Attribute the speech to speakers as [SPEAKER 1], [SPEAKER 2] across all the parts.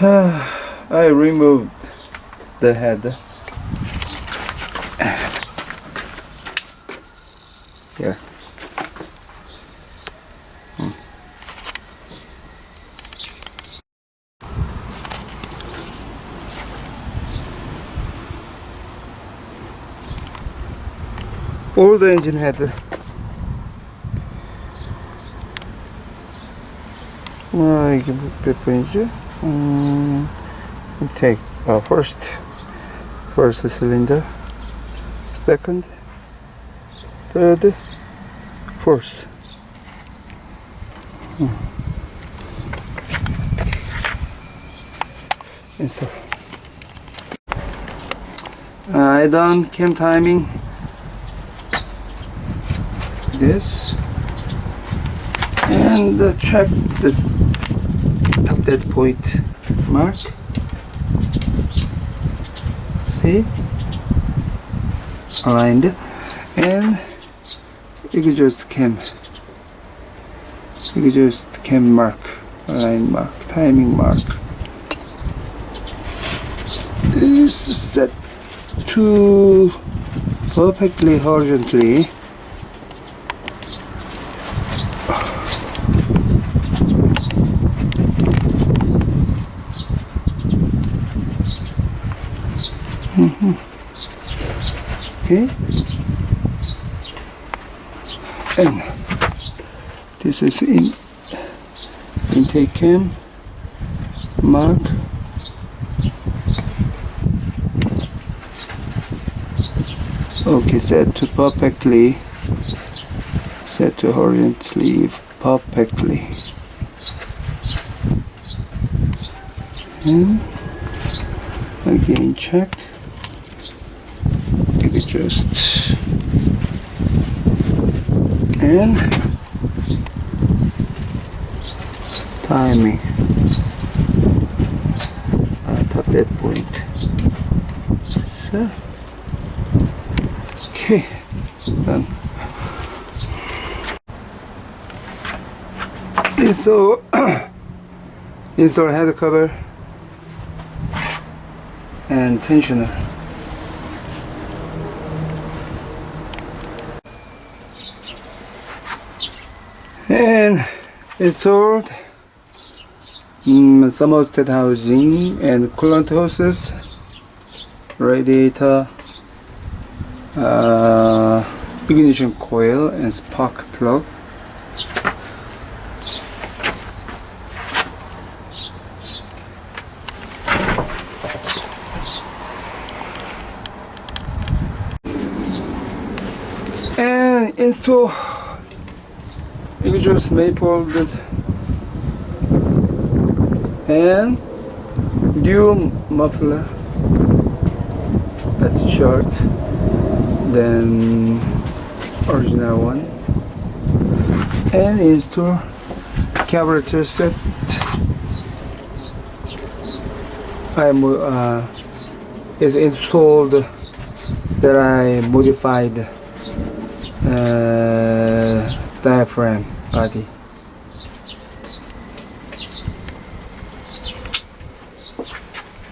[SPEAKER 1] I removed the head. Here. All the engine head. 이게 몇 번이죠? Take first cylinder, second, third, fourth. Install. I done cam timing. This and check the top dead point mark. See, aligned, and exhaust cam mark, align mark, timing mark is set to perfectly horizontally. Okay, and this is intake cam mark. Okay, set to perfectly, set to horizontally perfectly, and again check. Just and timing top dead point. So okay, done. Install head cover and tensioner. And installed thermostat housing and coolant hoses, radiator, ignition coil and spark plug. And install exhaust manifold and dual muffler. That's short than original one. And install carburetor set. Is installed that I modified diaphragm body.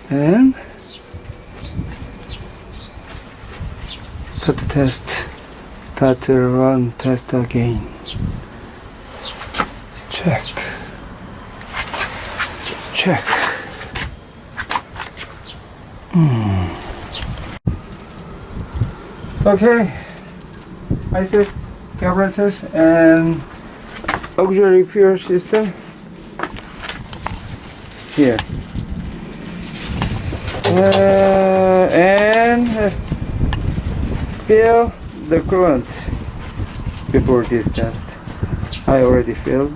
[SPEAKER 1] And start the test, start to run test again. Check. Okay, I set carburetors and auxiliary fuel system here, and fill the coolant before this test. I already filled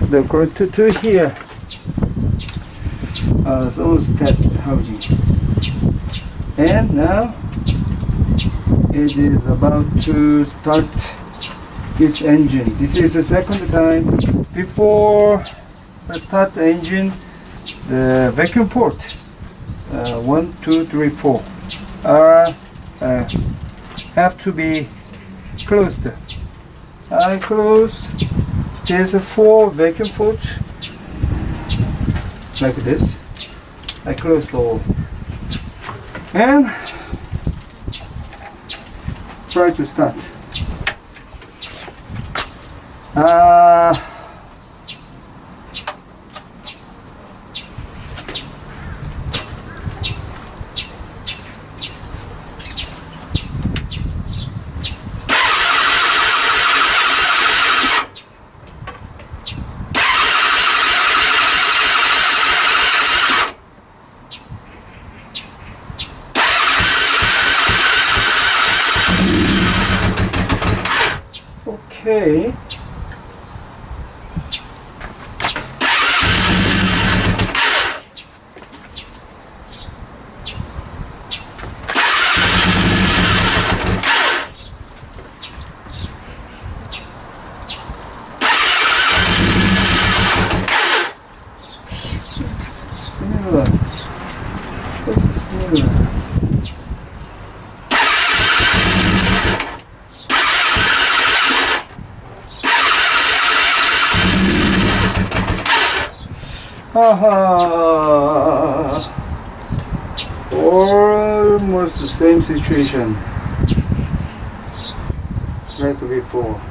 [SPEAKER 1] the coolant to here. Thermostat housing, and now it is about to start this engine. This is the second time. Before I start the engine, the vacuum port 1, 2, 3, 4 are have to be closed. I close. There's 4 vacuum ports like this. I close the hole and try to start. Okay. Similar. This is similar. Almost the same situation like before.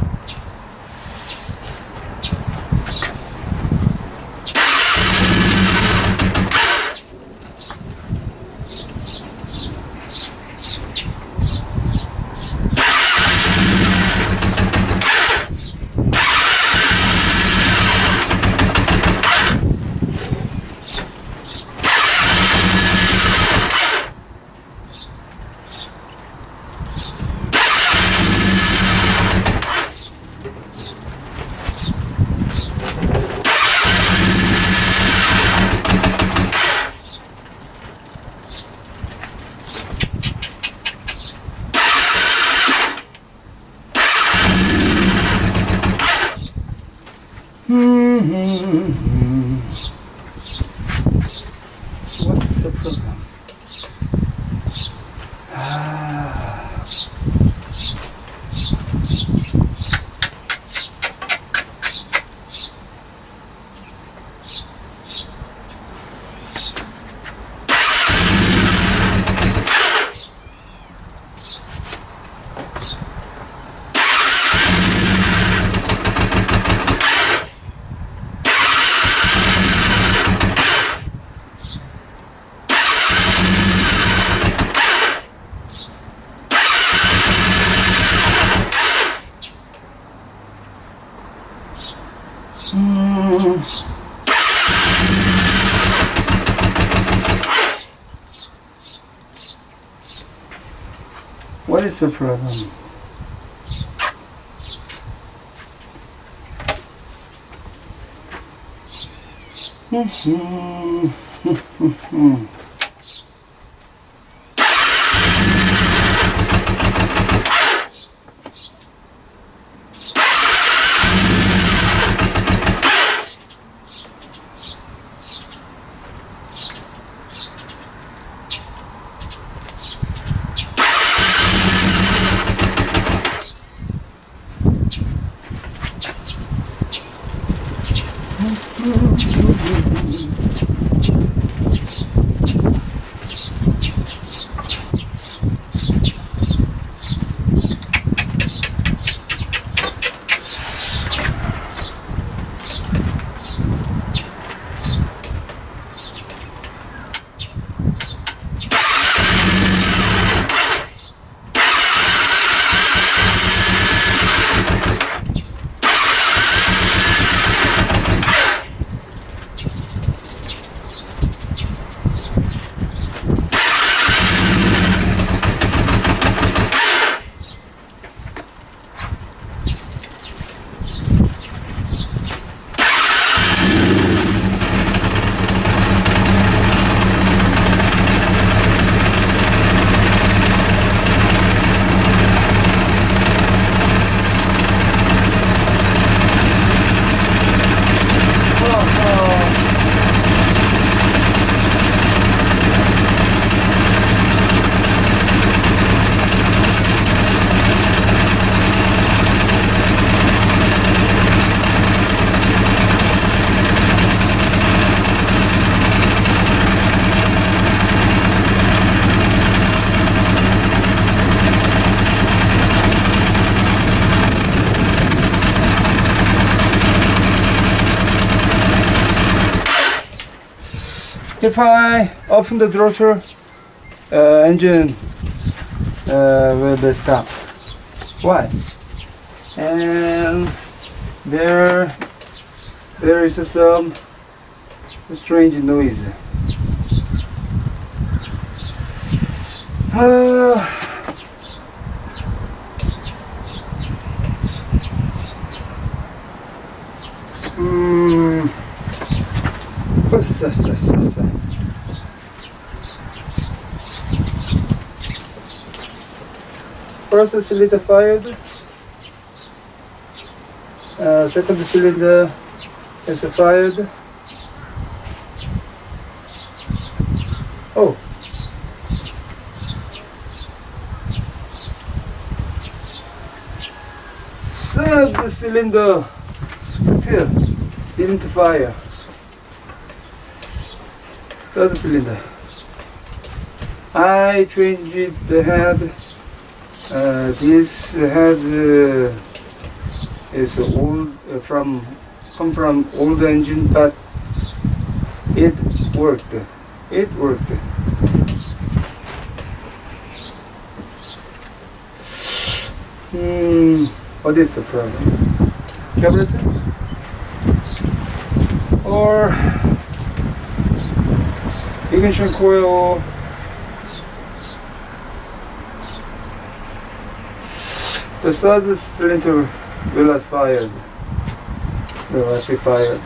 [SPEAKER 1] What's the problem? What is the problem? If I open the throttle, engine will be stopped. Why? And there is some strange noise. First cylinder fired, second cylinder is fired. Oh, third cylinder still didn't fire. Third cylinder. I changed the head. This head is old, come from old engine, but it worked. It worked. What is the problem? Carburetors? Or ignition coil? The third cylinder will have fired. Will have be fired.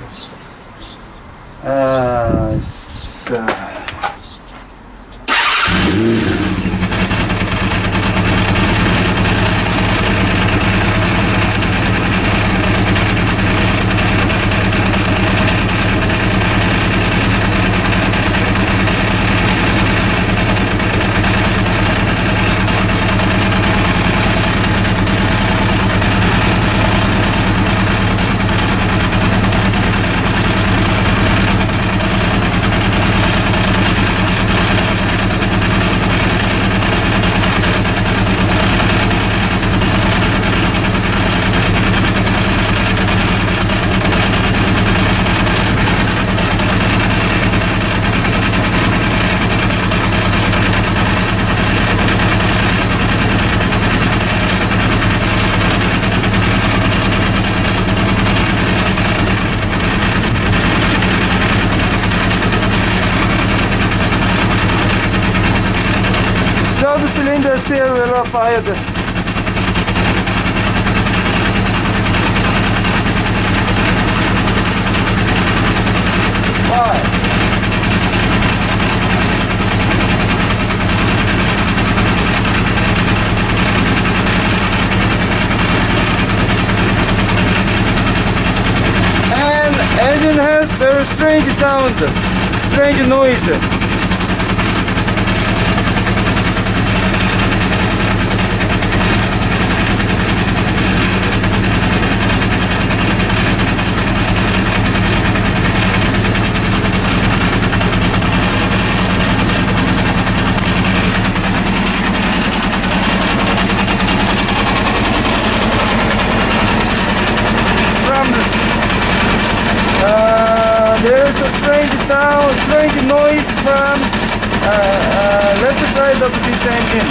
[SPEAKER 1] Third cylinder still will have fired. Why? And engine has very strange sound, strange noise. There is a strange sound, strange noise from left side of this engine.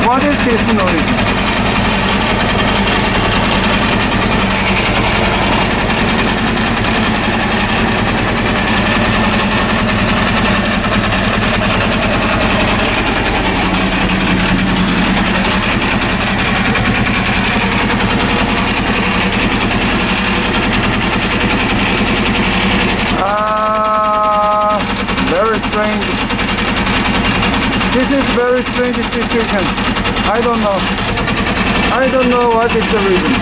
[SPEAKER 1] What is this noise? Very strange. This is very strange situation. I don't know. I don't know what is the reason.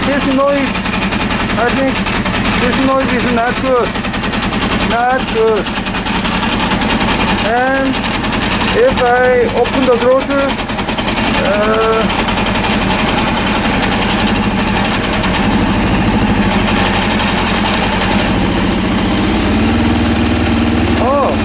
[SPEAKER 1] This noise, I think this noise is not good. Not good. And if I open the throttle, oh,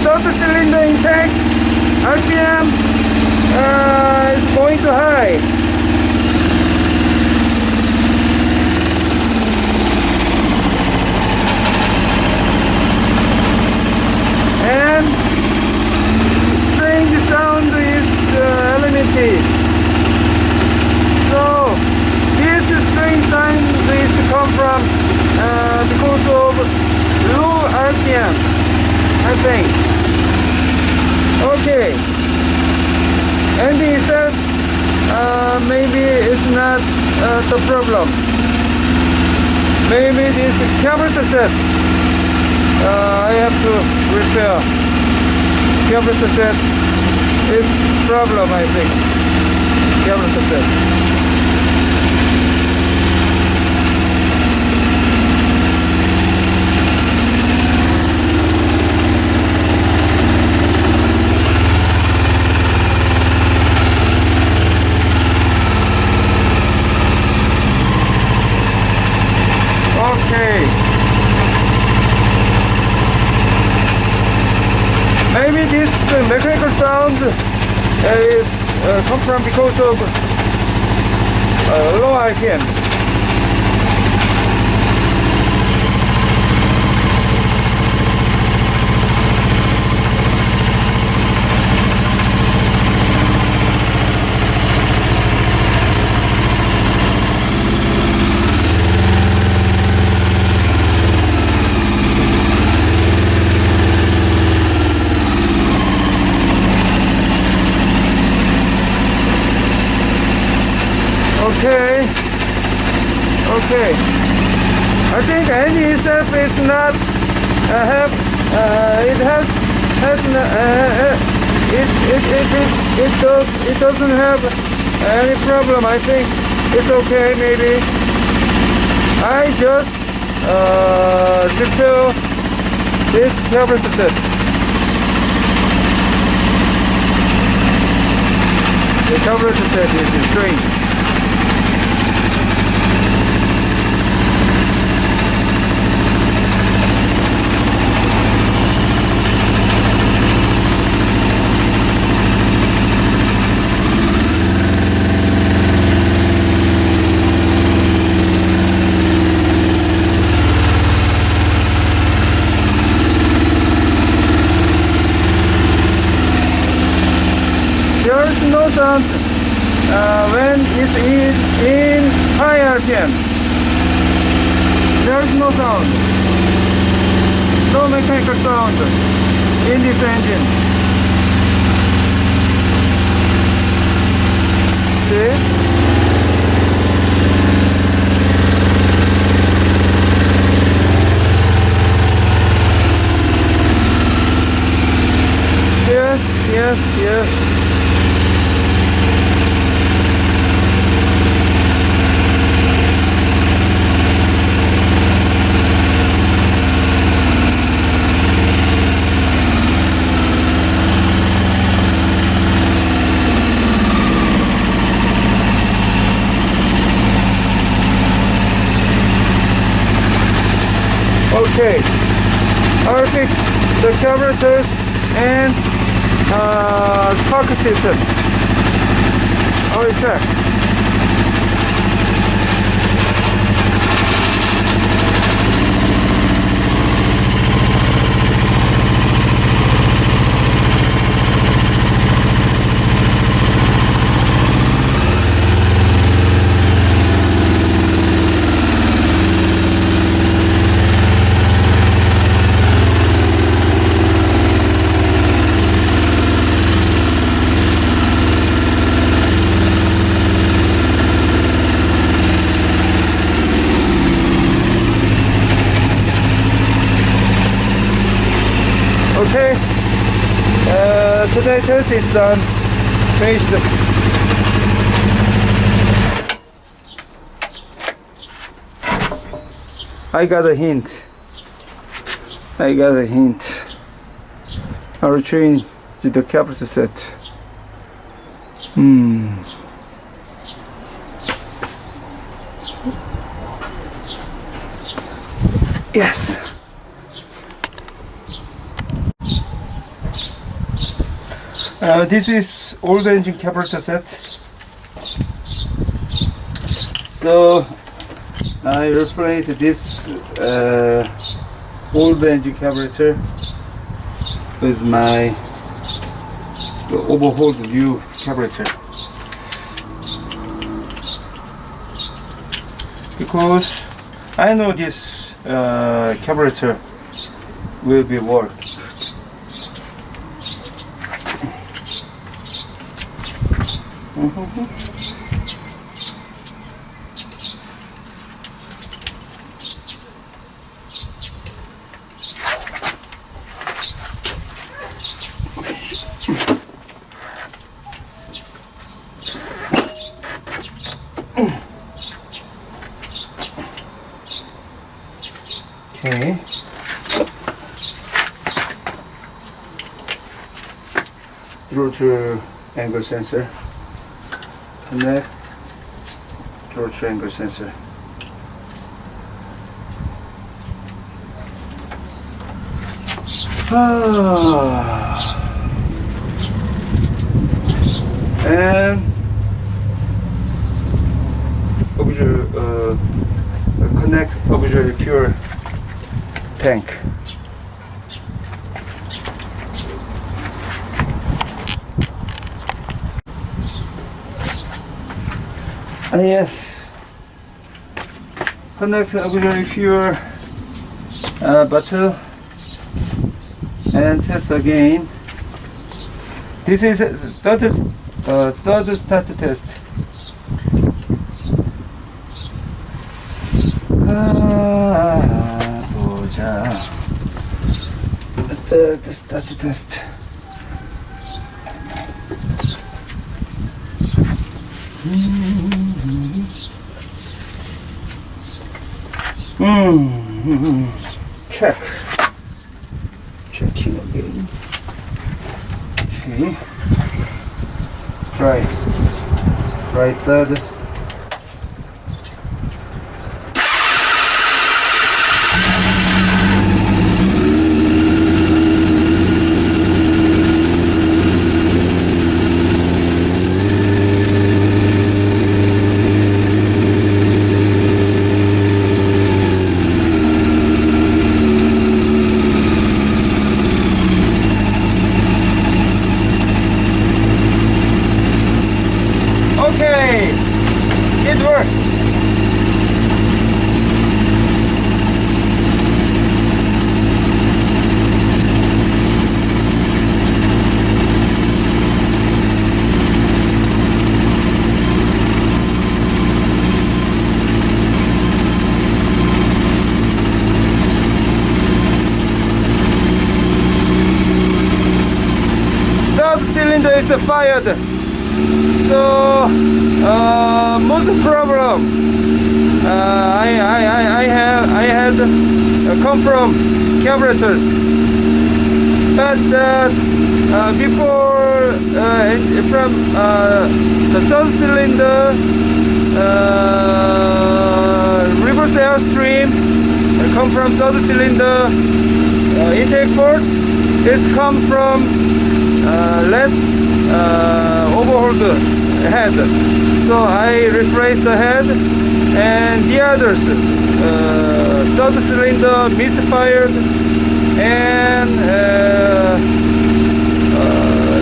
[SPEAKER 1] start the cylinder intake, RPM is going to high. And strange sound is eliminated. So this strange sound is come from because of low RPM. I think. Okay. And he said maybe it's not the problem. Maybe this carburetor set. I have to repair. Carburetor set is problem, I think. Carburetor set. Okay. Maybe this mechanical sound is come from because of low RPM. Okay. I think engine itself is not it doesn't have any problem. I think it's okay. Maybe I just repair this carburetor set. The carburetor set is strange. There is no sound when it's in high RPM. There is no sound. No mechanical sound in this engine. See? Yes. Okay, I'll fix the carburetors and spark system. I'll check. today test is done. Finished. I got a hint. I'll change the carburetor set. Yes. This is old engine carburetor set. So I replace this old engine carburetor with my overhauled new carburetor, because I know this carburetor will be work. Okay. Rotor angle sensor. Connect. Rotor angle sensor. And connect auxiliary fuel tank. Yes, connect auxiliary fuel bottle and test again. This is third start test. 보자. Third start test. Check. Checking again. Okay. Try third. Okay, it worked. Third cylinder is fired. So most problem I had come from carburetors, but before from the third cylinder reverse airstream come from third cylinder intake port. This come from less overhauled head, so I replaced the head, and the others third cylinder misfired and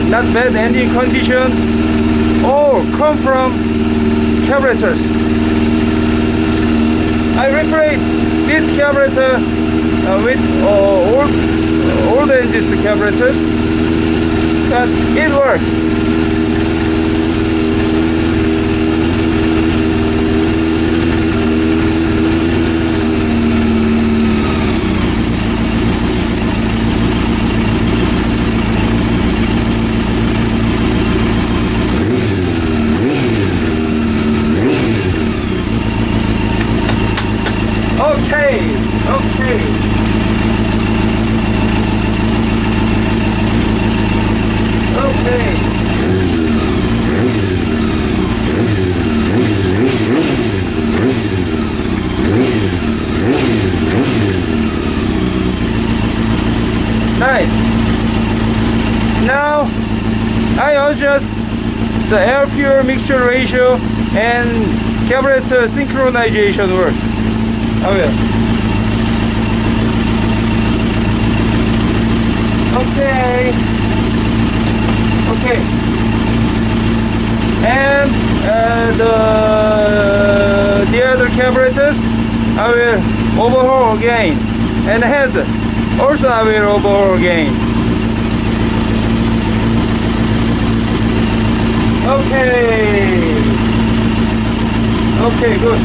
[SPEAKER 1] not bad engine condition, all come from carburetors. I replaced this carburetor with old engine carburetors, but it works. adjust the air fuel mixture ratio and carburetor synchronization work. I will. Okay. And the other carburetors I will overhaul again, and head also I will overhaul again. Okay, good.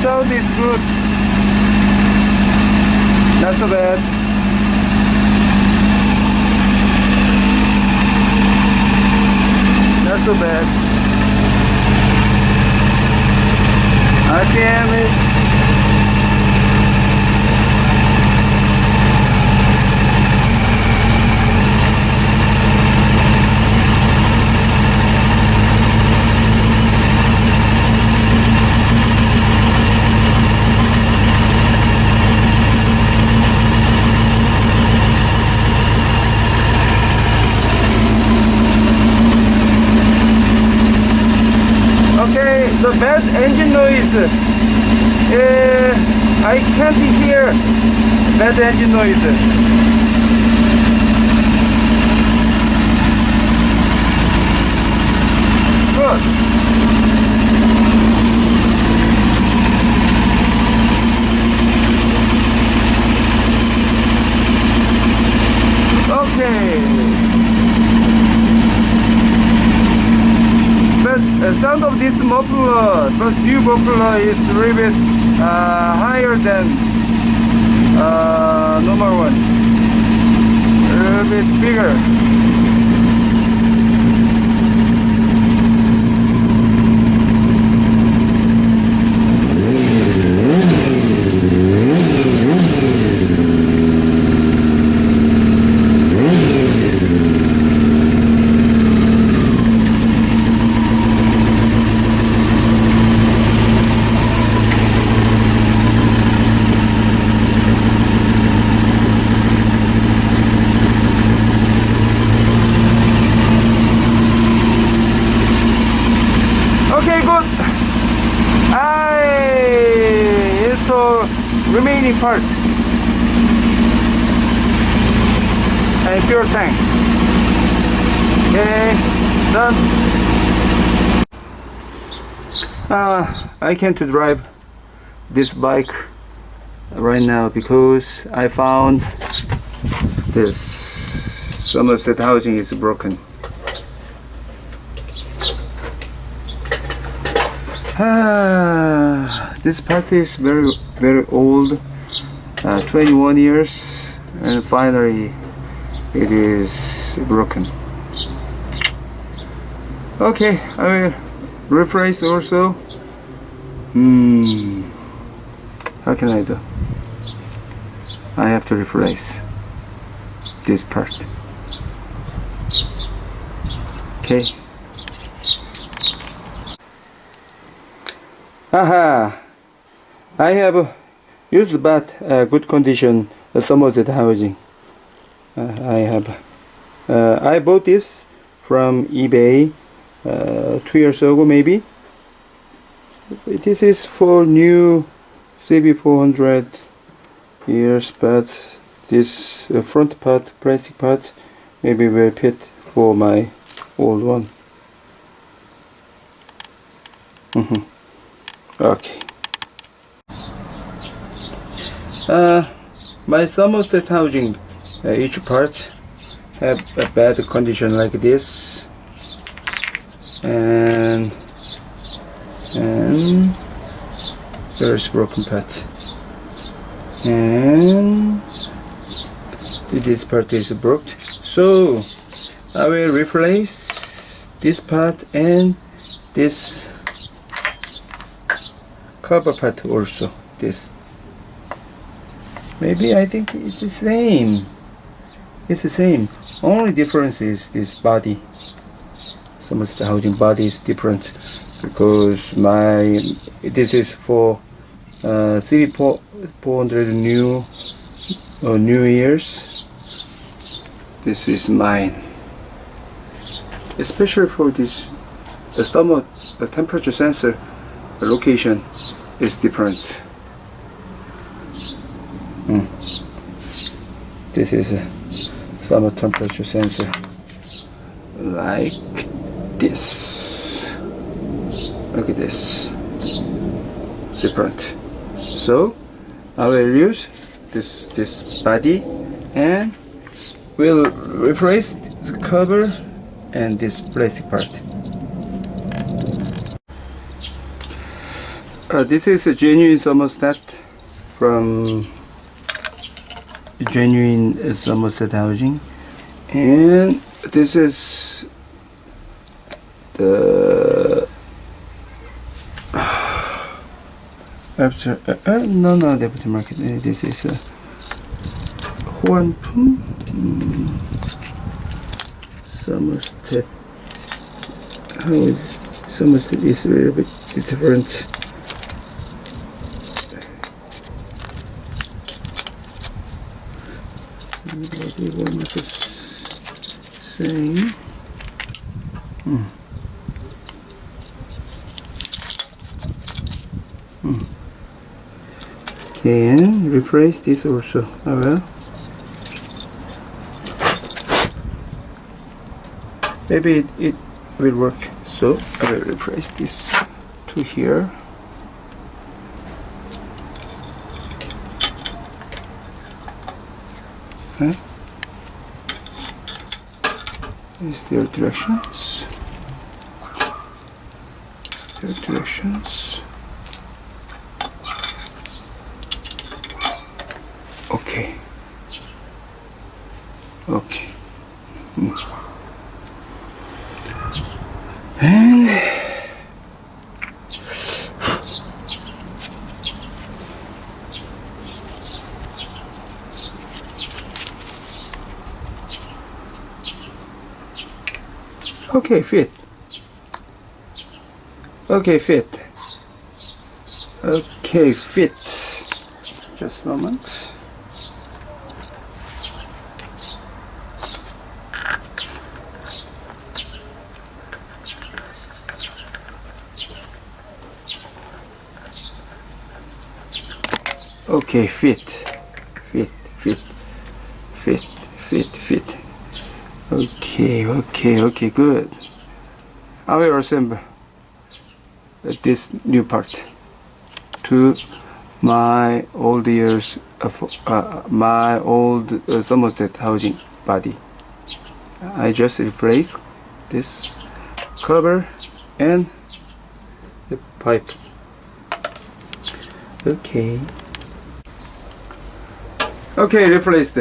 [SPEAKER 1] Sound is good. Not so bad. Not so bad. RPM is the bad engine noise. I can't hear bad engine noise. Good. Okay. The sound of this muffler, first view muffler, is a little bit higher than normal one, a little bit bigger. Remaining parts and fuel tank. Okay, done. I can't drive this bike right now because I found this thermostat housing is broken. This part is very old, 21 years, and finally it is broken. Okay, I will replace also. How can I do? I have to replace this part. Okay. Aha! I have used but good condition thermostat housing. I bought this from eBay 2 years ago maybe. This is for new CB400 Here's but this front part, plastic part, maybe will fit for my old one. Okay. My thermostat housing, each part have a bad condition like this, and there's broken part, and this part is broke, so I will replace this part and this cover part also. This maybe I think it's the same. It's the same. Only difference is this body. Some of the housing body is different because this is for CB400 New Year's. This is mine. Especially for this, the temperature sensor, the location is different. This is a thermal temperature sensor like this. Look at this. Different. So I will use this body and will replace the cover and this plastic part. This is a genuine thermostat from genuine thermostat housing, and this is the deputy market. This is a 호환품 thermostat. How is thermostat is a little bit different. Same. Can replace this also. I will. Maybe it will work. So I will replace this to here. Okay. Is there directions? Okay. And okay, fit. Just a moment. Okay, fit. Okay, good. I will assemble this new part to my old years my old thermostat housing body. I just replace this cover and the pipe. Okay, replaced.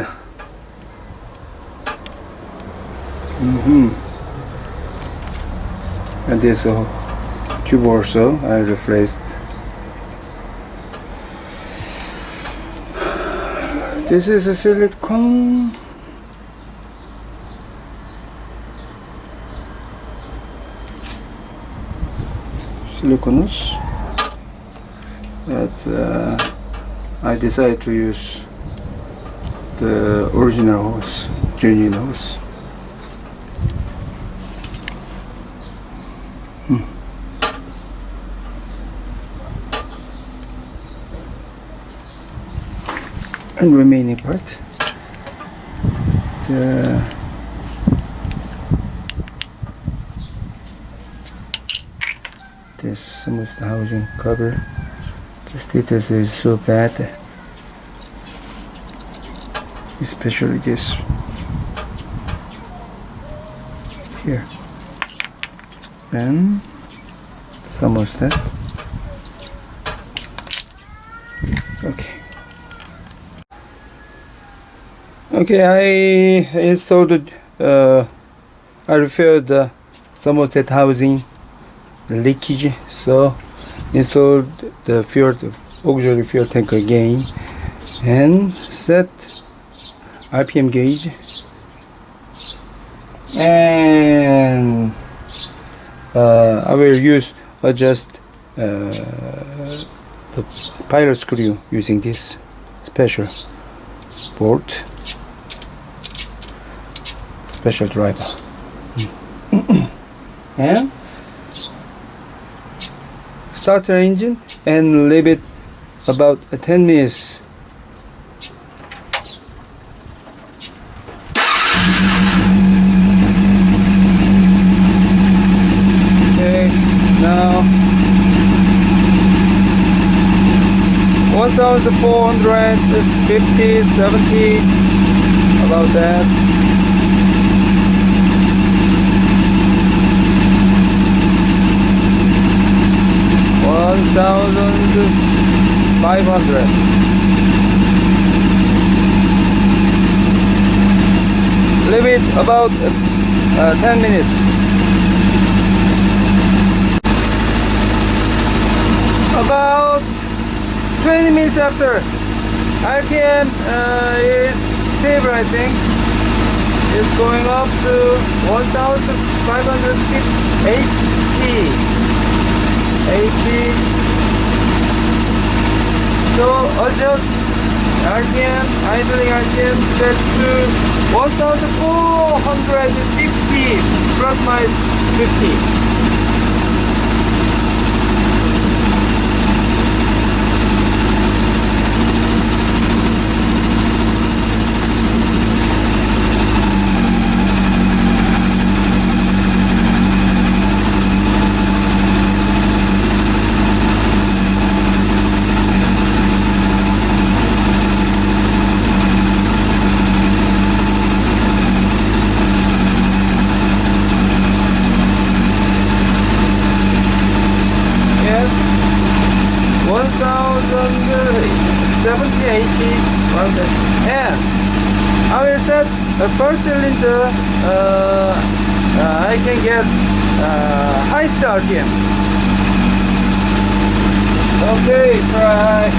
[SPEAKER 1] And this tube also I replaced. This is a silicone. But I decided to use the original hose, genuine hose. and remaining part. Some of the housing cover. The status is so bad, especially this here. And thermostat. Okay. Okay, I installed. I repaired the thermostat housing leakage, so installed the auxiliary fuel tank again and set RPM gauge, and I will adjust the pilot screw using this special bolt, special driver. And start the engine and leave it about 10 minutes. Okay, now 1450, 70, about that. $1,500. Leave it about 10 minutes. About 20 minutes after, RPM is stable, I think. It's going up to 1,580. So adjust RPM, idling RPM set to 1,450 plus minus 50. And I will set the first cylinder. I can get highest RPM. Okay, try.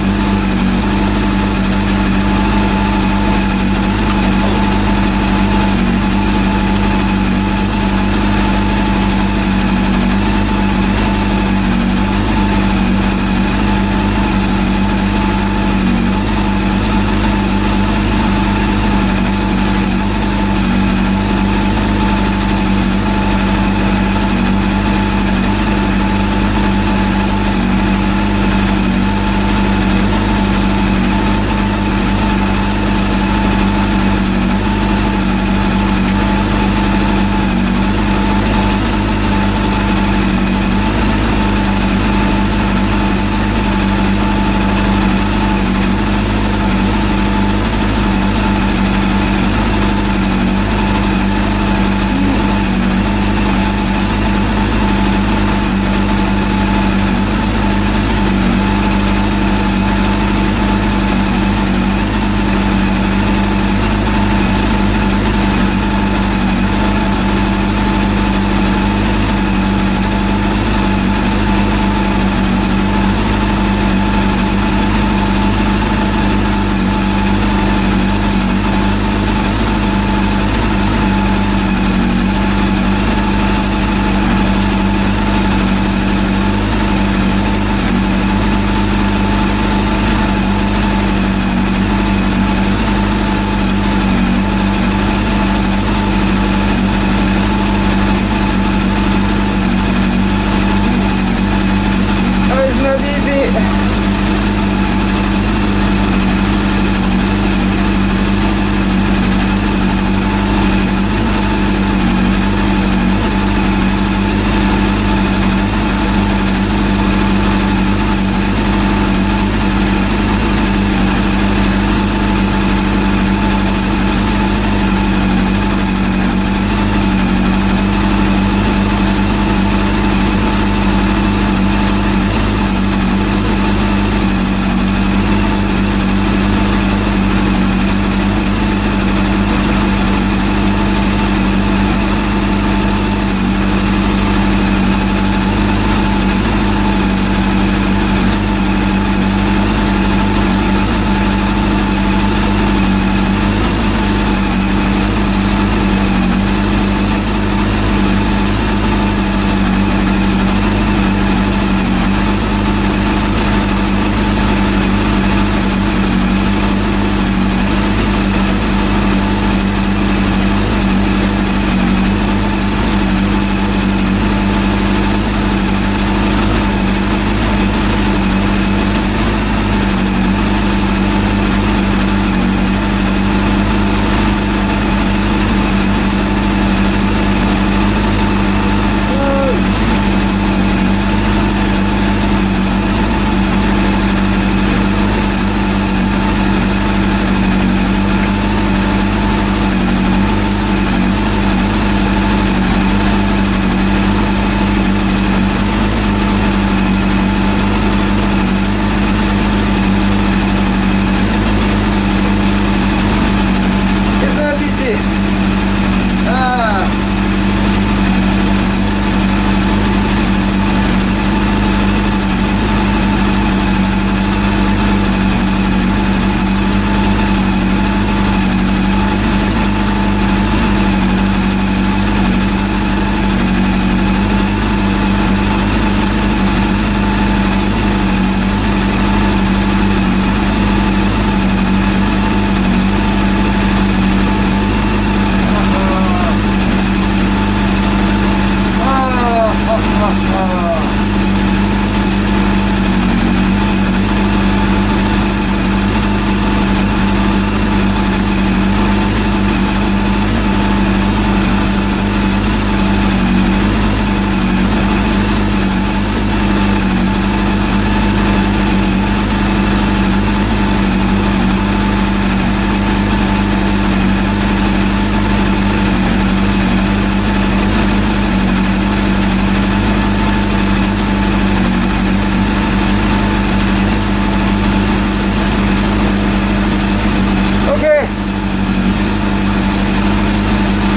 [SPEAKER 1] easy.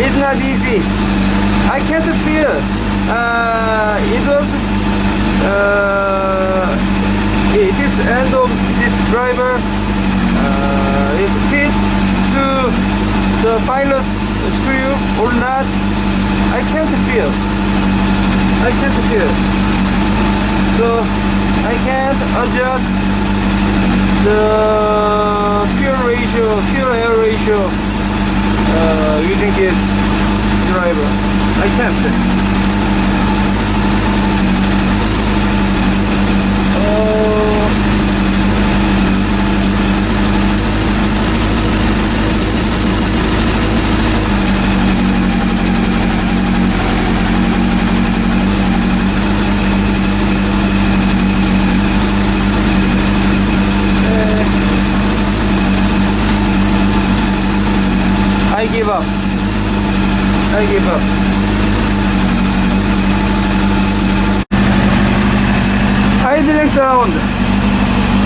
[SPEAKER 1] It's not easy. I can't feel. It was. It is end of this driver. Is fit to the pilot screw or not? I can't feel. I can't feel. So I can't adjust the fuel air ratio. Using this driver, I can't. I give up. I give up. Idling sound.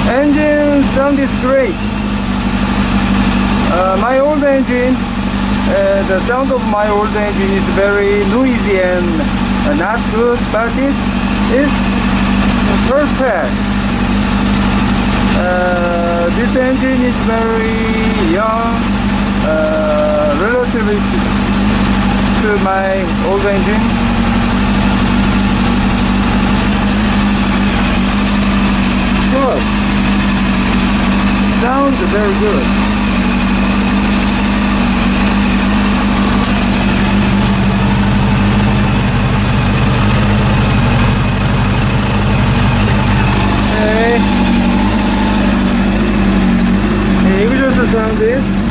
[SPEAKER 1] Engine sound is great. My old engine, the sound of my old engine is very noisy and not good, but this is perfect. This engine is very young. Relatively to my old engine. Good. Sounds very good. Okay. Exhaust sound is